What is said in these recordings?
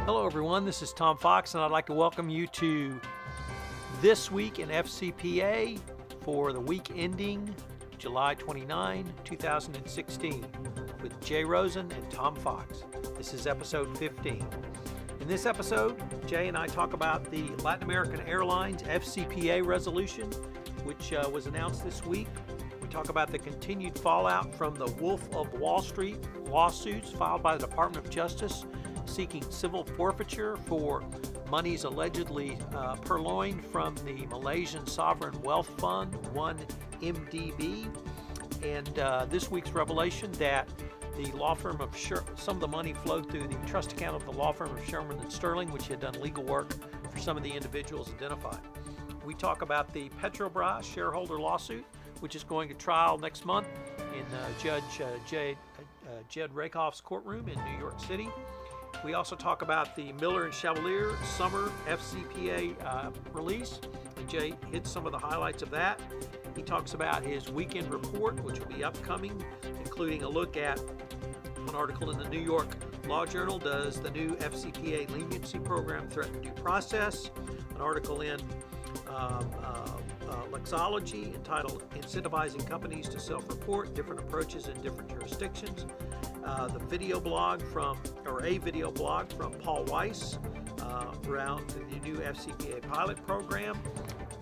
Hello everyone, this is Tom Fox and I'd like to welcome you to This Week in FCPA for the week ending July 29, 2016 with Jay Rosen and Tom Fox. This is episode 15. In this episode, Jay and I talk about the Latin American Airlines FCPA resolution, which was announced this week. We talk about the continued fallout from the Wolf of Wall Street lawsuits filed by the Department of Justice seeking civil forfeiture for monies allegedly purloined from the Malaysian Sovereign Wealth Fund, 1MDB. And this week's revelation that the law firm of some of the money flowed through the trust account of the law firm of Sherman and Sterling, which had done legal work for some of the individuals identified. We talk about the Petrobras shareholder lawsuit, which is going to trial next month in Judge Jed Rakoff's courtroom in New York City. We also talk about the Miller and Chevalier summer FCPA release. And Jay hits some of the highlights of that. He talks about his weekend report, which will be upcoming, including a look at an article in the New York Law Journal, Does the New FCPA Leniency Program Threaten Due Process? An article in Lexology entitled Incentivizing Companies to Self-Report, Different Approaches in Different Jurisdictions. A video blog from Paul Weiss around the new FCPA Pilot Program.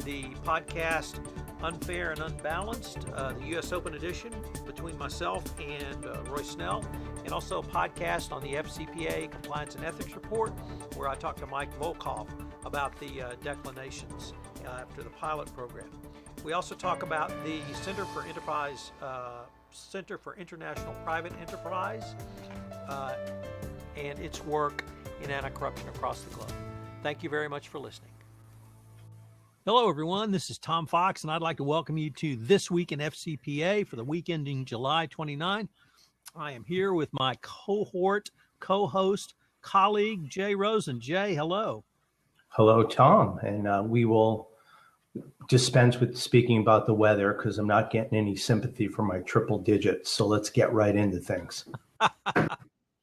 The podcast Unfair and Unbalanced, the U.S. Open edition between myself and Roy Snell, and also a podcast on the FCPA Compliance and Ethics Report, where I talked to Mike Volkov about the declinations after the pilot program. We also talk about the Center for International Private Enterprise and its work in anti-corruption across the globe. Thank you very much for listening. Hello, everyone. This is Tom Fox, and I'd like to welcome you to This Week in FCPA for the week ending July 29. I am here with my cohort, co-host, colleague, Jay Rosen. Jay, hello. Hello, Tom. And we will dispense with speaking about the weather because I'm not getting any sympathy for my triple digits. So let's get right into things.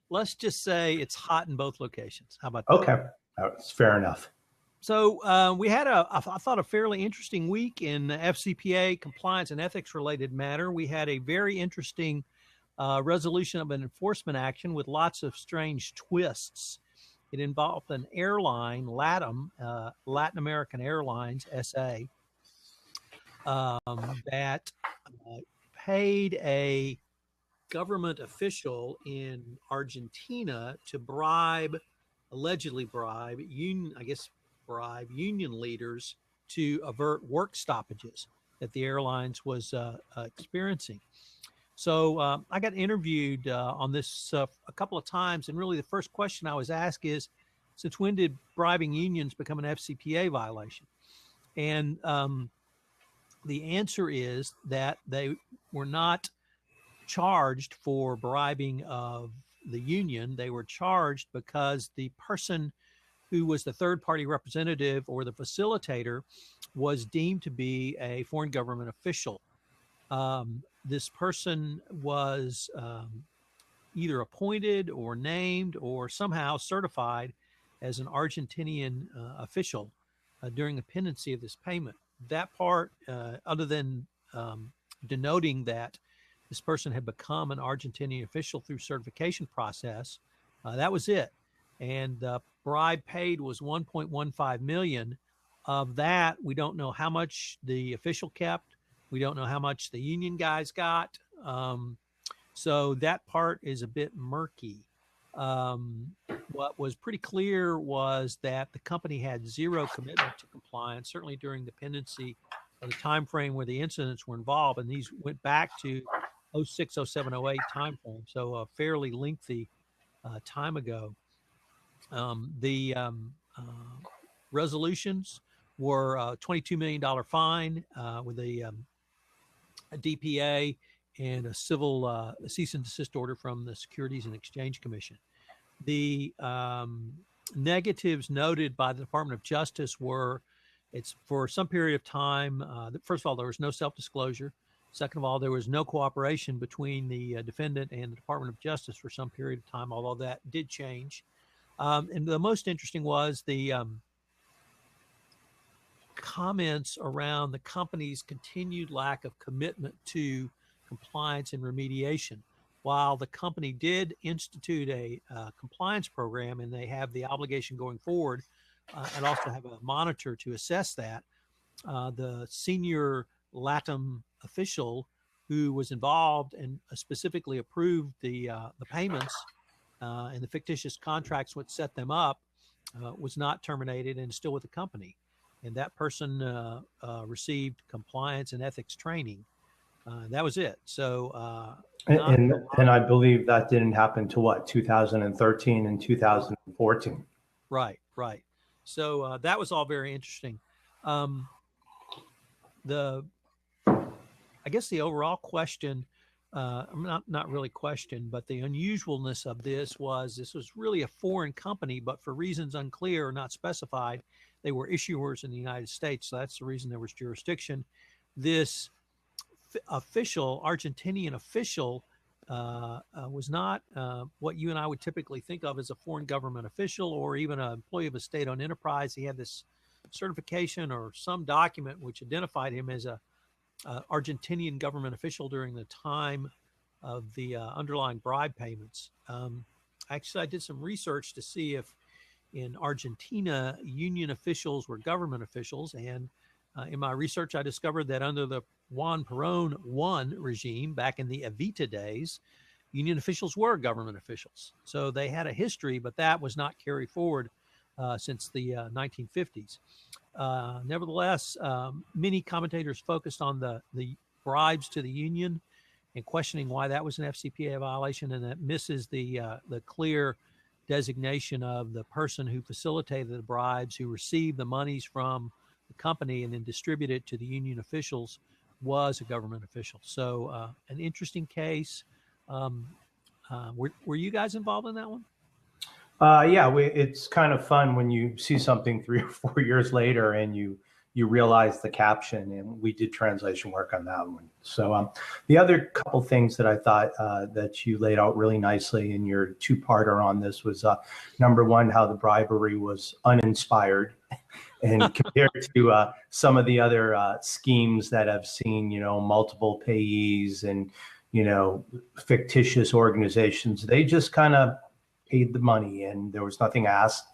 Let's just say it's hot in both locations. How about that? Okay. That's fair enough. So we had I thought a fairly interesting week in the FCPA compliance and ethics related matter. We had a very interesting resolution of an enforcement action with lots of strange twists. It involved an airline, Latin American Airlines, SA, that paid a government official in Argentina to allegedly bribe union leaders to avert work stoppages that the airlines was experiencing. So I got interviewed on this a couple of times, and really the first question I was asked is, since when did bribing unions become an FCPA violation? And the answer is that they were not charged for bribing of the union. They were charged because the person who was the third-party representative or the facilitator was deemed to be a foreign government official. This person was either appointed or named or somehow certified as an Argentinian official during the pendency of this payment. That part, other than denoting that this person had become an Argentinian official through certification process, that was it. And the bribe paid was $1.15 million. Of that, we don't know how much the official kept. We don't know how much the union guys got. So that part is a bit murky. What was pretty clear was that the company had zero commitment to compliance, certainly during the pendency of the time frame where the incidents were involved. And these went back to 06, 07, 08 time frame. So a fairly lengthy time ago. The resolutions were a $22 million fine with a DPA and a civil cease and desist order from the Securities and Exchange Commission. The negatives noted by the Department of Justice were it's for some period of time. First of all, there was no self-disclosure. Second of all, there was no cooperation between the defendant and the Department of Justice for some period of time, although that did change. And the most interesting was the comments around the company's continued lack of commitment to compliance and remediation. While the company did institute a compliance program, and they have the obligation going forward and also have a monitor to assess that, the senior LATAM official who was involved and specifically approved the payments and the fictitious contracts which set them up was not terminated and still with the company. And that person received compliance and ethics training. That was it. So, and I believe that didn't happen to what, 2013 and 2014. Right. So that was all very interesting. I guess the overall question, not really question, but the unusualness of this was really a foreign company, but for reasons unclear or not specified, they were issuers in the United States. So that's the reason there was jurisdiction. This official, Argentinian official, was not what you and I would typically think of as a foreign government official or even an employee of a state-owned enterprise. He had this certification or some document which identified him as a Argentinian government official during the time of the underlying bribe payments. Actually, I did some research to see if in Argentina, union officials were government officials. And in my research, I discovered that under the Juan Perón I regime back in the Evita days, union officials were government officials. So they had a history, but that was not carried forward since the 1950s. Nevertheless, many commentators focused on the bribes to the union and questioning why that was an FCPA violation, and that misses the clear designation of the person who facilitated the bribes, who received the monies from the company and then distributed it to the union officials, was a government official. So an interesting case. Were you guys involved in that one? Yeah, it's kind of fun when you see something 3 or 4 years later and you realize the caption, and we did translation work on that one. So the other couple things that I thought that you laid out really nicely in your two-parter on this was number one, how the bribery was uninspired and compared to some of the other schemes that have seen, multiple payees and, fictitious organizations. They just kind of paid the money and there was nothing asked.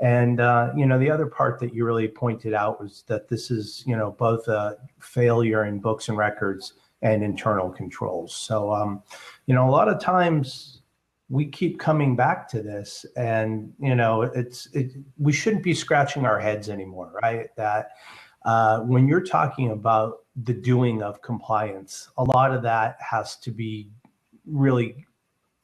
And, the other part that you really pointed out was that this is, both a failure in books and records and internal controls. So, a lot of times we keep coming back to this and, we shouldn't be scratching our heads anymore, right? That when you're talking about the doing of compliance, a lot of that has to be really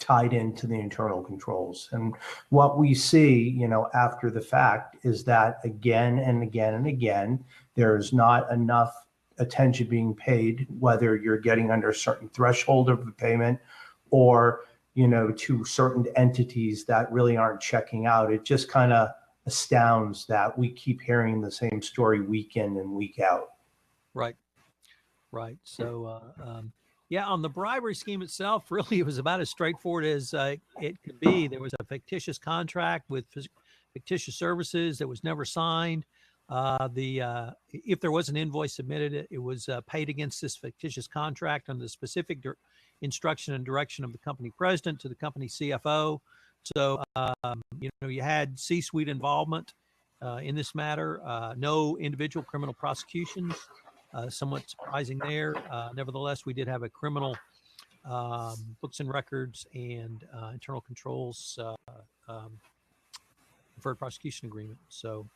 tied into the internal controls. And what we see, after the fact is that again and again and again, there's not enough attention being paid, whether you're getting under a certain threshold of the payment or, to certain entities that really aren't checking out. It just kind of astounds that we keep hearing the same story week in and week out. Right. So, yeah, on the bribery scheme itself, really, it was about as straightforward as it could be. There was a fictitious contract with fictitious services that was never signed. If there was an invoice submitted, it was paid against this fictitious contract under the specific instruction and direction of the company president to the company CFO. So, you had C-suite involvement in this matter. No individual criminal prosecutions. Somewhat surprising there. Nevertheless, we did have a criminal books and records and internal controls deferred prosecution agreement. So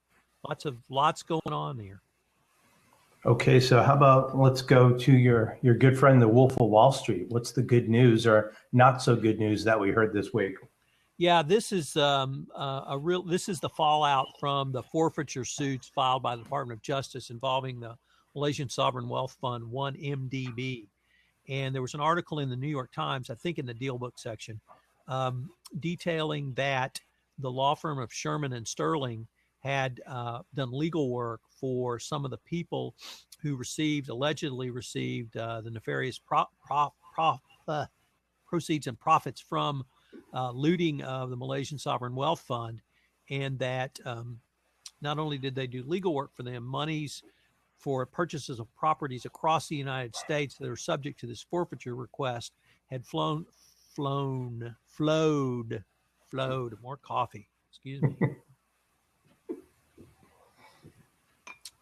lots going on there. Okay, so how about let's go to your good friend, the Wolf of Wall Street. What's the good news or not so good news that we heard this week? Yeah, this is this is the fallout from the forfeiture suits filed by the Department of Justice involving the Malaysian Sovereign Wealth Fund, 1MDB. And there was an article in the New York Times, I think in the deal book section, detailing that the law firm of Sherman and Sterling had done legal work for some of the people who allegedly received the nefarious proceeds and profits from looting of the Malaysian Sovereign Wealth Fund. and that not only did they do legal work for them, monies for purchases of properties across the United States that are subject to this forfeiture request had flowed, more coffee, excuse me,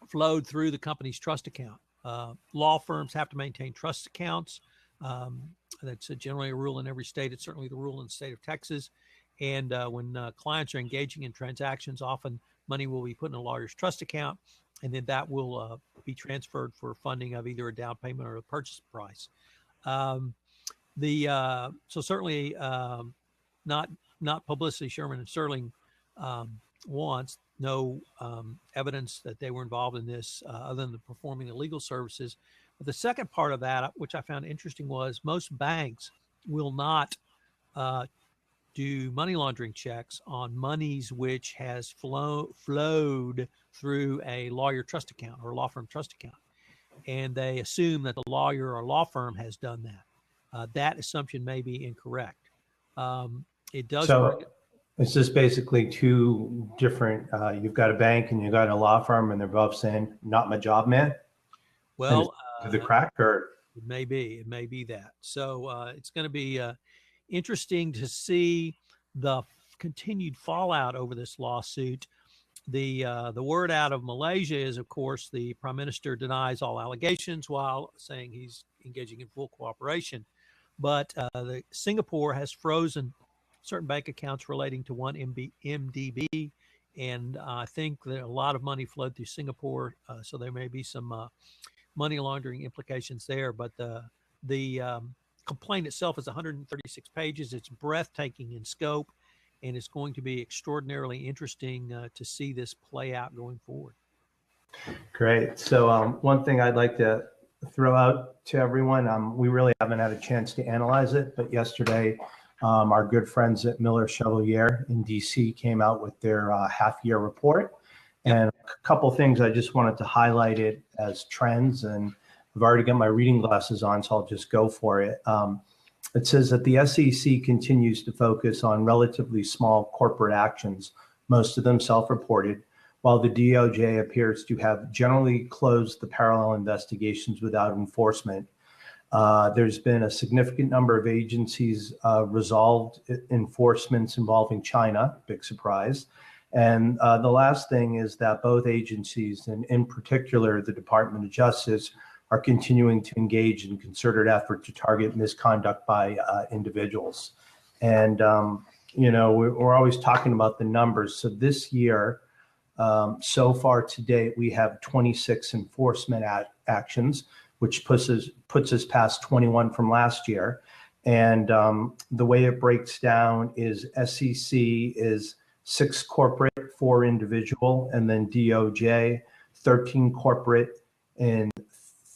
flowed through the company's trust account. Law firms have to maintain trust accounts. That's generally a rule in every state. It's certainly the rule in the state of Texas. And when clients are engaging in transactions, often money will be put in a lawyer's trust account, and then that will be transferred for funding of either a down payment or a purchase price. So certainly not publicity. Sherman and Sterling wants no evidence that they were involved in this other than performing the legal services. But the second part of that, which I found interesting, was most banks will not do money laundering checks on monies which has flowed through a lawyer trust account or a law firm trust account. And they assume that the lawyer or law firm has done that. That assumption may be incorrect. It does. So it's just basically two different, you've got a bank and you've got a law firm, and they're both saying, not my job, man. Well, the crack, or it may be that. So it's going to be interesting to see the continued fallout over this lawsuit. The word out of Malaysia is, of course, the prime minister denies all allegations while saying he's engaging in full cooperation. But Singapore has frozen certain bank accounts relating to one MDB, and I think that a lot of money flowed through Singapore, so there may be some money laundering implications there. But the complaint itself is 136 pages. It's breathtaking in scope, and it's going to be extraordinarily interesting to see this play out going forward. Great. So one thing I'd like to throw out to everyone, we really haven't had a chance to analyze it, but yesterday our good friends at Miller Chevalier in DC came out with their half-year report. And a couple things I just wanted to highlight it as trends, and I've already got my reading glasses on, so I'll just go for it. It says that the SEC continues to focus on relatively small corporate actions, most of them self-reported, while the DOJ appears to have generally closed the parallel investigations without enforcement. There's been a significant number of agencies resolved enforcements involving China, big surprise. And the last thing is that both agencies, and in particular the Department of Justice, are continuing to engage in concerted effort to target misconduct by individuals. And, we're always talking about the numbers. So this year, so far to date, we have 26 enforcement actions, which puts us past 21 from last year. And the way it breaks down is SEC is 6 corporate, 4 individual, and then DOJ, 13 corporate, and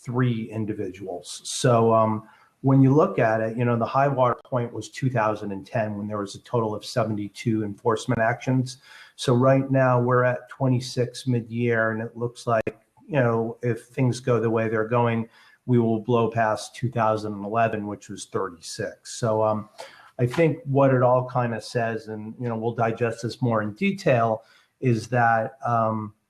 3 individuals. So when you look at it, the high water point was 2010 when there was a total of 72 enforcement actions. So right now we're at 26 mid-year, and it looks like, if things go the way they're going, we will blow past 2011, which was 36. So I think what it all kind of says, and we'll digest this more in detail, is that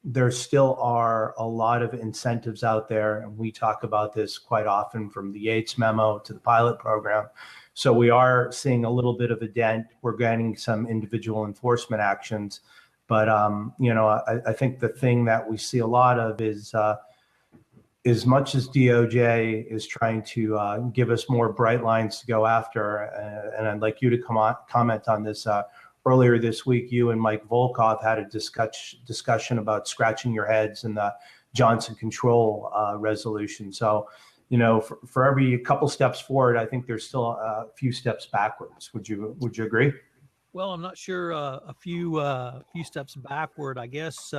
there still are a lot of incentives out there, and we talk about this quite often, from the Yates memo to the pilot program. So we are seeing a little bit of a dent. We're getting some individual enforcement actions, but I think the thing that we see a lot of is as much as DOJ is trying to give us more bright lines to go after, and I'd like you to comment on this. Earlier this week, you and Mike Volkov had a discussion about scratching your heads in the Johnson control resolution. So, for every couple steps forward, I think there's still a few steps backwards. Would you agree? Well, I'm not sure a few steps backward. I guess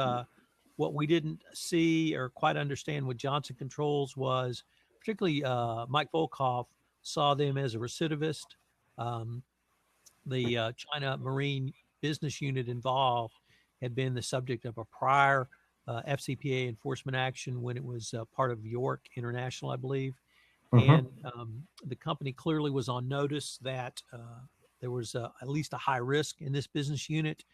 what we didn't see or quite understand with Johnson controls was, particularly Mike Volkov saw them as a recidivist. The China Marine business unit involved had been the subject of a prior FCPA enforcement action when it was part of York International, I believe. Mm-hmm. And the company clearly was on notice that there was at least a high risk in this business unit.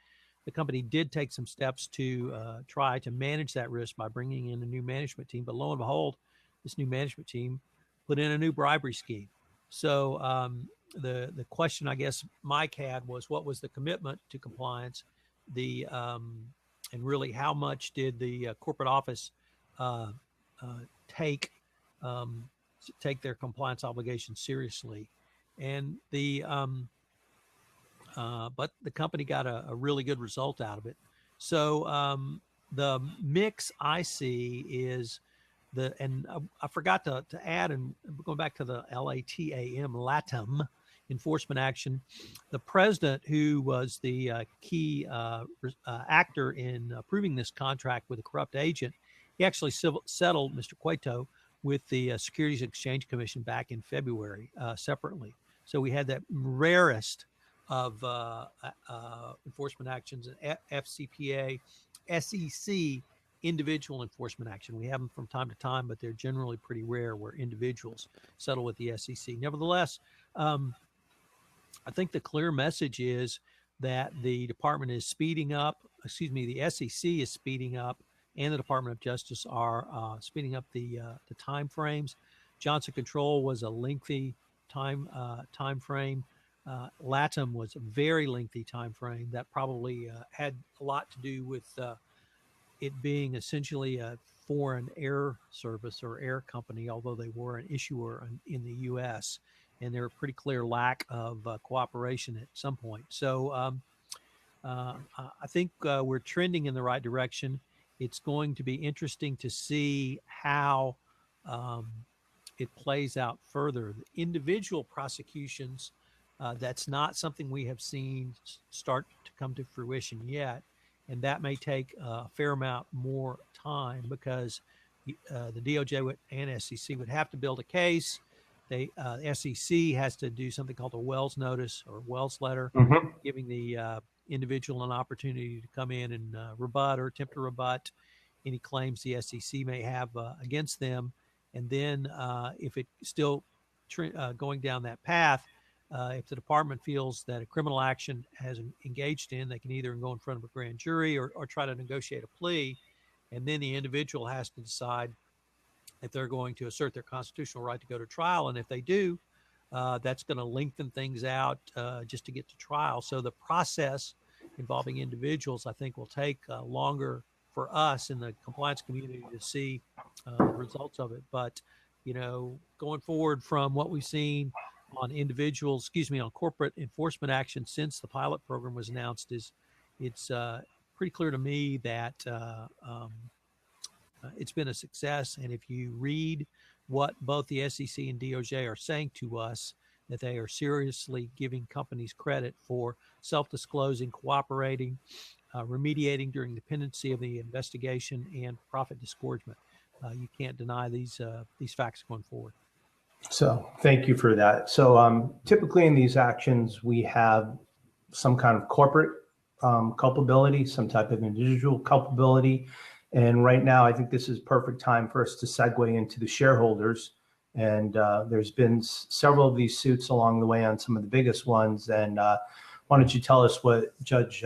the company did take some steps to try to manage that risk by bringing in a new management team. But lo and behold, this new management team put in a new bribery scheme. So the question I guess Mike had was, what was the commitment to compliance? And really, how much did the corporate office take their compliance obligations seriously? And but the company got a really good result out of it. So the mix I see is I forgot to add, and going back to the LATAM enforcement action, the president, who was the key actor in approving this contract with a corrupt agent, he actually settled Mr. Cueto with the Securities and Exchange Commission back in February separately. So we had that rarest of enforcement actions, FCPA, SEC individual enforcement action. We have them from time to time, but they're generally pretty rare where individuals settle with the SEC. Nevertheless, I think the clear message is that the department is speeding up, the SEC is speeding up, and the Department of Justice are speeding up the time frames. Johnson Control was a lengthy time frame. LATAM was a very lengthy time frame that probably had a lot to do with it being essentially a foreign air service or air company, although they were an issuer in the U.S., and there were pretty clear lack of cooperation at some point. So I think we're trending in the right direction. It's going to be interesting to see how it plays out further. The individual prosecutions, that's not something we have seen start to come to fruition yet. And that may take a fair amount more time because the DOJ and SEC would have to build a case. The SEC has to do something called a Wells notice or Wells letter, giving the individual an opportunity to come in and rebut or attempt to rebut any claims the SEC may have against them. And then if it's still going down that path, if the department feels that a criminal action has engaged in, they can either go in front of a grand jury or try to negotiate a plea. And then the individual has to decide if they're going to assert their constitutional right to go to trial. And if they do, that's going to lengthen things out just to get to trial. So the process involving individuals, I think, will take longer for us in the compliance community to see the results of it. But, going forward from what we've seen on on corporate enforcement action since the pilot program was announced, it's pretty clear to me that it's been a success. And if you read what both the SEC and DOJ are saying to us, that they are seriously giving companies credit for self-disclosing, cooperating, remediating during the pendency of the investigation, and profit disgorgement. You can't deny these facts going forward. So thank you for that. So typically in these actions, we have some kind of corporate culpability, some type of individual culpability. And right now, I think this is perfect time for us to segue into the shareholders. And there's been several of these suits along the way on some of the biggest ones. And why don't you tell us what Judge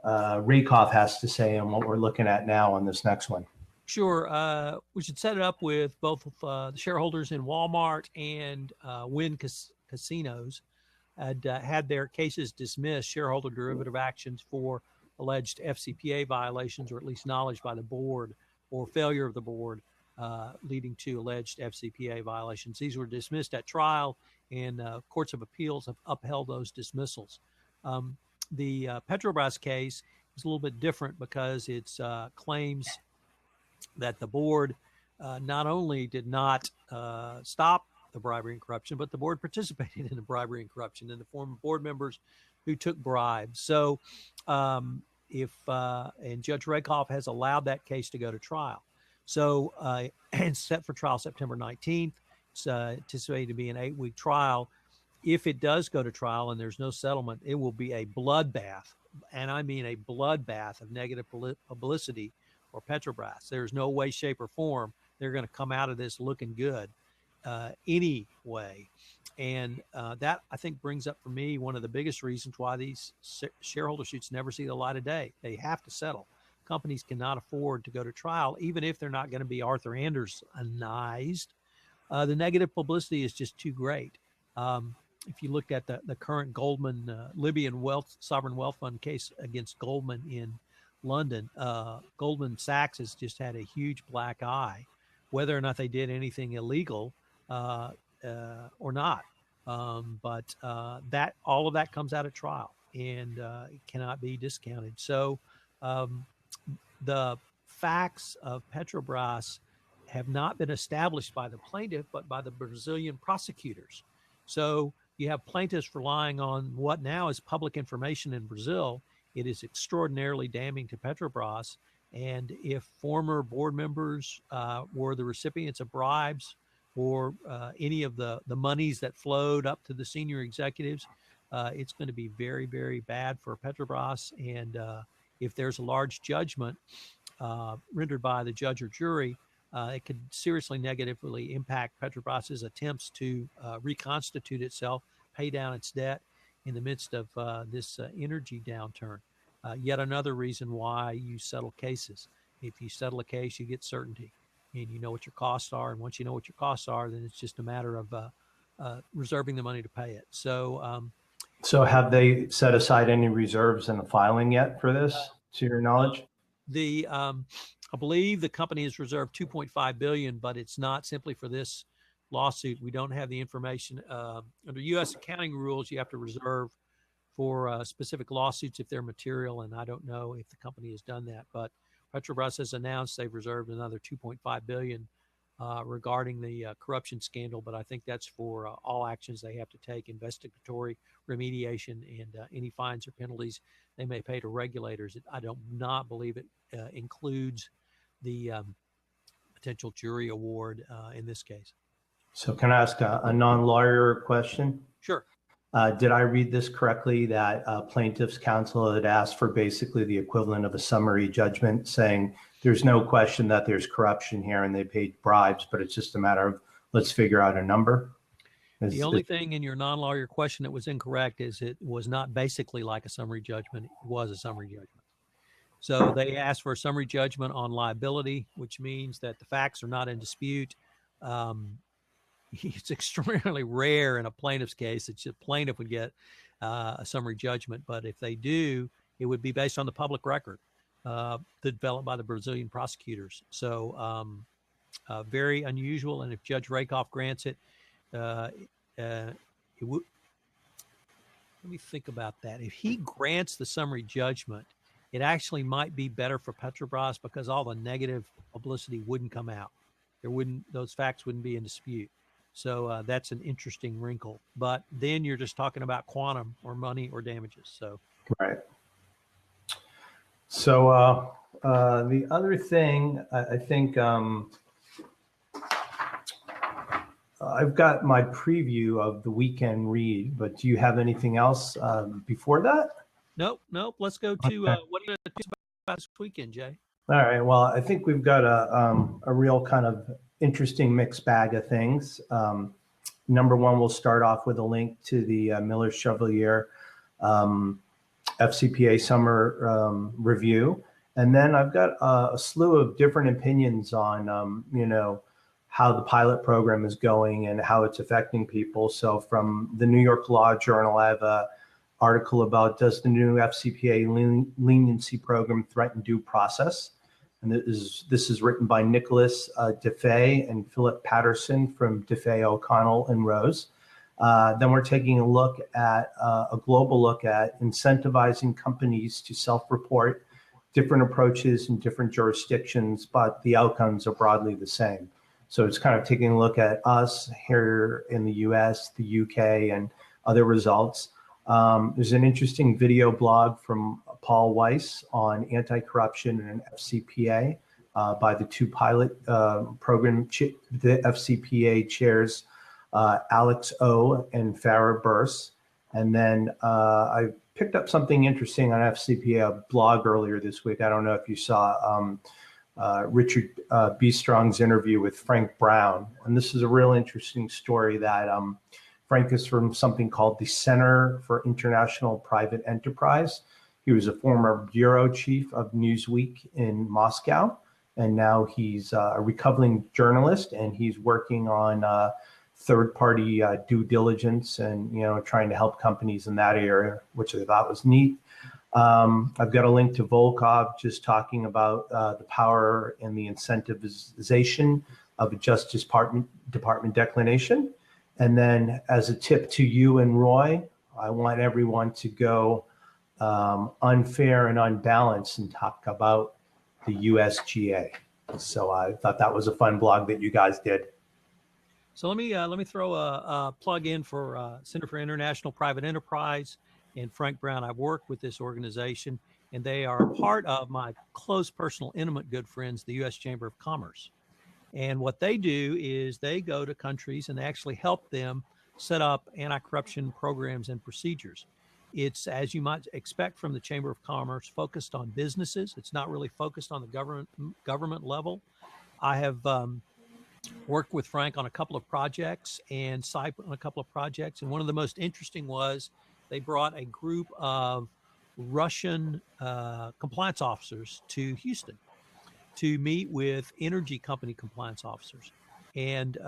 Rakoff has to say on what we're looking at now on this next one? Sure. We should set it up with both the shareholders in Walmart and Wynn Casinos had their cases dismissed, shareholder derivative actions for alleged FCPA violations, or at least knowledge by the board or failure of the board leading to alleged FCPA violations. These were dismissed at trial, and courts of appeals have upheld those dismissals. The Petrobras case is a little bit different because it's claims that the board not only did not stop the bribery and corruption, but the board participated in the bribery and corruption in the form of board members who took bribes. So and Judge Rakoff has allowed that case to go to trial. So it's set for trial September 19th. It's anticipated to be an 8-week trial. If it does go to trial and there's no settlement, it will be a bloodbath. And I mean a bloodbath of negative publicity for Petrobras. There's no way, shape, or form they're going to come out of this looking good anyway. And that, I think, brings up for me one of the biggest reasons why these shareholder suits never see the light of day. They have to settle. Companies cannot afford to go to trial, even if they're not going to be Arthur Andersonized. The negative publicity is just too great. If you looked at the current Goldman Libyan sovereign wealth fund case against Goldman in London, Goldman Sachs has just had a huge black eye, whether or not they did anything illegal or not. But that all of that comes out of trial, and it cannot be discounted. So the facts of Petrobras have not been established by the plaintiff, but by the Brazilian prosecutors. So you have plaintiffs relying on what now is public information in Brazil. It is extraordinarily damning to Petrobras. And if former board members were the recipients of bribes or any of the monies that flowed up to the senior executives, it's going to be very, very bad for Petrobras. And if there's a large judgment rendered by the judge or jury, it could seriously negatively impact Petrobras's attempts to reconstitute itself, pay down its debt in the midst of this energy downturn. Yet another reason why you settle cases. If you settle a case, you get certainty, and you know what your costs are. And once you know what your costs are, then it's just a matter of reserving the money to pay it. So, so have they set aside any reserves in the filing yet for this, to your knowledge? I believe the company has reserved $2.5 billion, but it's not simply for this lawsuit. We don't have the information. Under U.S. accounting rules, you have to reserve for specific lawsuits if they're material, and I don't know if the company has done that. But Petrobras has announced they've reserved another $2.5 billion regarding the corruption scandal, but I think that's for all actions they have to take, investigatory, remediation, and any fines or penalties they may pay to regulators. I do not believe it includes the potential jury award in this case. So can I ask a non-lawyer question? Sure. Did I read this correctly that plaintiff's counsel had asked for basically the equivalent of a summary judgment, saying there's no question that there's corruption here and they paid bribes, but it's just a matter of let's figure out a number? The only thing in your non-lawyer question that was incorrect is it was not basically like a summary judgment. It was a summary judgment. So they asked for a summary judgment on liability, which means that the facts are not in dispute. It's extremely rare in a plaintiff's case that the plaintiff would get a summary judgment. But if they do, it would be based on the public record developed by the Brazilian prosecutors. So very unusual. And if Judge Rakoff grants it, it would. Let me think about that. If he grants the summary judgment, it actually might be better for Petrobras because all the negative publicity wouldn't come out. Those facts wouldn't be in dispute. So that's an interesting wrinkle. But then you're just talking about quantum or money or damages. So right. So the other thing, I think I've got my preview of the weekend read, but do you have anything else before that? Nope. Let's go to what are you going to talk about this weekend, Jay? All right. Well, I think we've got a real kind of interesting mixed bag of things. Number one, we'll start off with a link to the Miller Chevalier FCPA summer review. And then I've got a slew of different opinions on, how the pilot program is going and how it's affecting people. So from the New York Law Journal, I have an article about does the new FCPA leniency program threaten due process? And this is written by Nicholas DeFay and Philip Patterson from DeFay, O'Connell, and Rose. Then we're taking a look at a global look at incentivizing companies to self-report, different approaches in different jurisdictions, but the outcomes are broadly the same. So it's kind of taking a look at us here in the US, the UK, and other results. There's an interesting video blog from Paul Weiss on anti-corruption and FCPA by the two pilot program, the FCPA chairs, Alex O and Farrah Berse. And then I picked up something interesting on FCPA Blog earlier this week. I don't know if you saw Richard Bistrong's interview with Frank Brown. And this is a real interesting story that Frank is from something called the Center for International Private Enterprise. He was a former bureau chief of Newsweek in Moscow, and now he's a recovering journalist, and he's working on third-party due diligence and, trying to help companies in that area, which I thought was neat. I've got a link to Volkov just talking about the power and the incentivization of a Justice Department declination. And then as a tip to you and Roy, I want everyone to go unfair and unbalanced and talk about the USGA. So I thought that was a fun blog that you guys did. So let me throw a plug in for Center for International Private Enterprise and Frank Brown. I've worked with this organization, and they are part of my close, personal, intimate good friends, the U.S. Chamber of Commerce. And what they do is they go to countries and they actually help them set up anti-corruption programs and procedures. It's, as you might expect from the Chamber of Commerce, focused on businesses. It's not really focused on the government level. I have worked with Frank on a couple of projects and CIPE on a couple of projects. And one of the most interesting was they brought a group of Russian compliance officers to Houston to meet with energy company compliance officers. And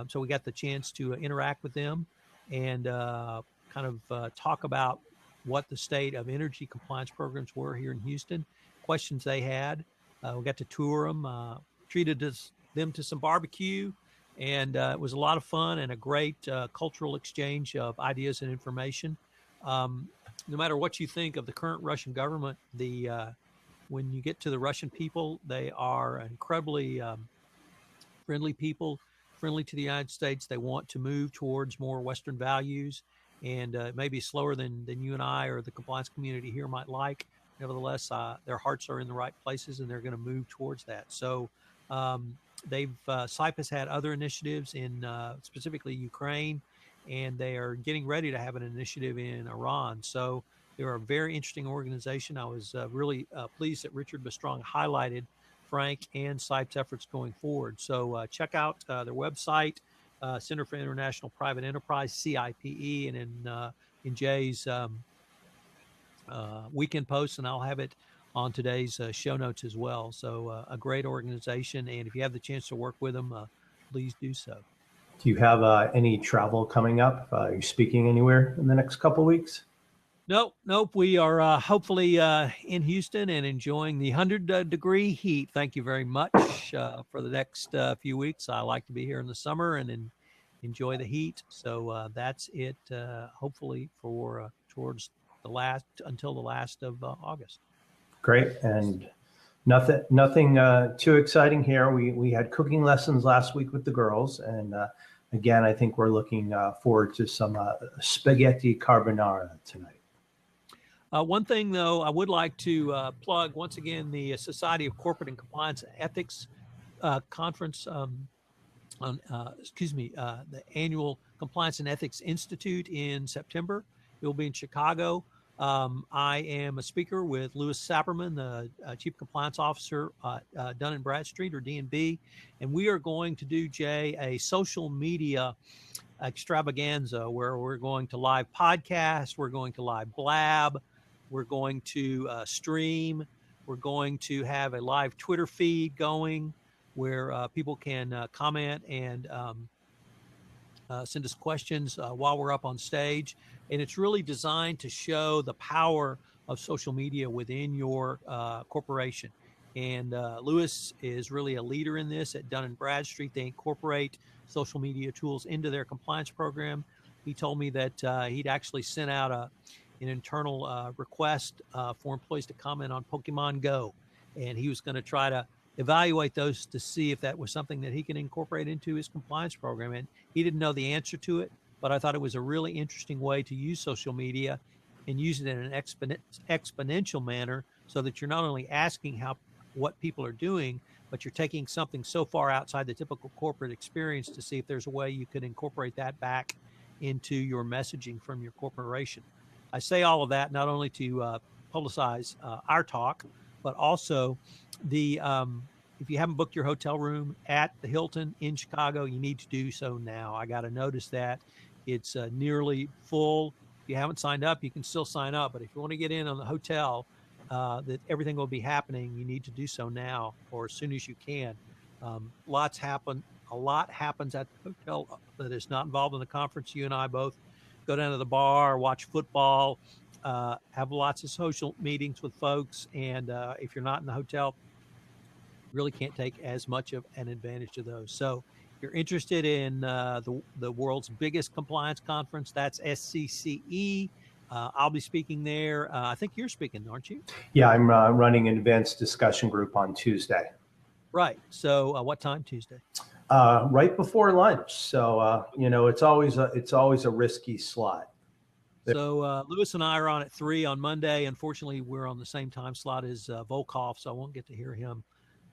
so we got the chance to interact with them and kind of talk about what the state of energy compliance programs were here in Houston, questions they had. We got to tour them, treated them to some barbecue, and it was a lot of fun and a great cultural exchange of ideas and information. No matter what you think of the current Russian government, when you get to the Russian people, they are incredibly friendly people, friendly to the United States. They want to move towards more Western values, and it may be slower than you and I or the compliance community here might like. Nevertheless, their hearts are in the right places, and they're going to move towards that. So CIPE has had other initiatives in specifically Ukraine, and they are getting ready to have an initiative in Iran. So they're a very interesting organization. I was really pleased that Richard Bistrong highlighted Frank and CIPE's efforts going forward. So check out their website, Center for International Private Enterprise, CIPE, and in Jay's weekend post, and I'll have it on today's show notes as well. So a great organization, and if you have the chance to work with them, please do so. Do you have any travel coming up? Are you speaking anywhere in the next couple of weeks? Nope. We are hopefully in Houston and enjoying the 100-degree heat. Thank you very much for the next few weeks. I like to be here in the summer and enjoy the heat. So that's it. Hopefully for until the last of August. Great, and nothing too exciting here. We had cooking lessons last week with the girls, and again, I think we're looking forward to some spaghetti carbonara tonight. One thing, though, I would like to plug once again the Society of Corporate and Compliance Ethics conference. The annual Compliance and Ethics Institute in September. It will be in Chicago. I am a speaker with Louis Sapperman, the Chief Compliance Officer at Dun & Bradstreet, or D&B, and we are going to do, Jay, a social media extravaganza where we're going to live podcast, we're going to live blab, we're going to stream, we're going to have a live Twitter feed going where people can comment and send us questions while we're up on stage. And it's really designed to show the power of social media within your corporation. And Louis is really a leader in this at Dun & Bradstreet. They incorporate social media tools into their compliance program. He told me that he'd actually sent out an internal request for employees to comment on Pokemon Go. And he was going to try to evaluate those to see if that was something that he can incorporate into his compliance program. And he didn't know the answer to it, but I thought it was a really interesting way to use social media and use it in an exponential manner so that you're not only asking what people are doing, but you're taking something so far outside the typical corporate experience to see if there's a way you could incorporate that back into your messaging from your corporation. I say all of that not only to publicize our talk, but also if you haven't booked your hotel room at the Hilton in Chicago, you need to do so now. I got to notice that It's nearly full. If you haven't signed up, you can still sign up. But if you want to get in on the hotel, that everything will be happening, you need to do so now or as soon as you can. Lots happen. A lot happens at the hotel that is not involved in the conference. You and I both go down to the bar, watch football, have lots of social meetings with folks. And if you're not in the hotel, really can't take as much of an advantage of those. So if you're interested in the world's biggest compliance conference, that's SCCE. I'll be speaking there. I think you're speaking, aren't you? Yeah, I'm running an advanced discussion group on Tuesday. Right. So what time Tuesday? Right before lunch. So, it's always a risky slot. So Lewis and I are on at 3 on Monday. Unfortunately, we're on the same time slot as Volkov, so I won't get to hear him.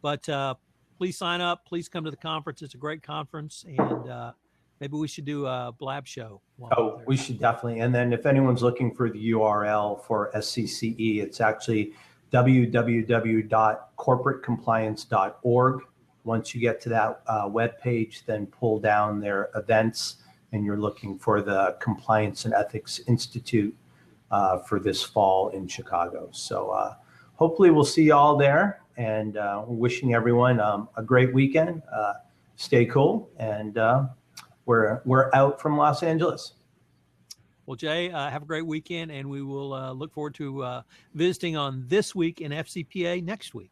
But please sign up. Please come to the conference. It's a great conference, and maybe we should do a blab show. Oh, we should definitely. And then if anyone's looking for the URL for SCCE, it's actually www.corporatecompliance.org. Once you get to that web page, then pull down their events, and you're looking for the Compliance and Ethics Institute for this fall in Chicago. So hopefully we'll see you all there, and wishing everyone a great weekend. Stay cool, and we're out from Los Angeles. Well, Jay, have a great weekend, and we will look forward to visiting on This Week in FCPA next week.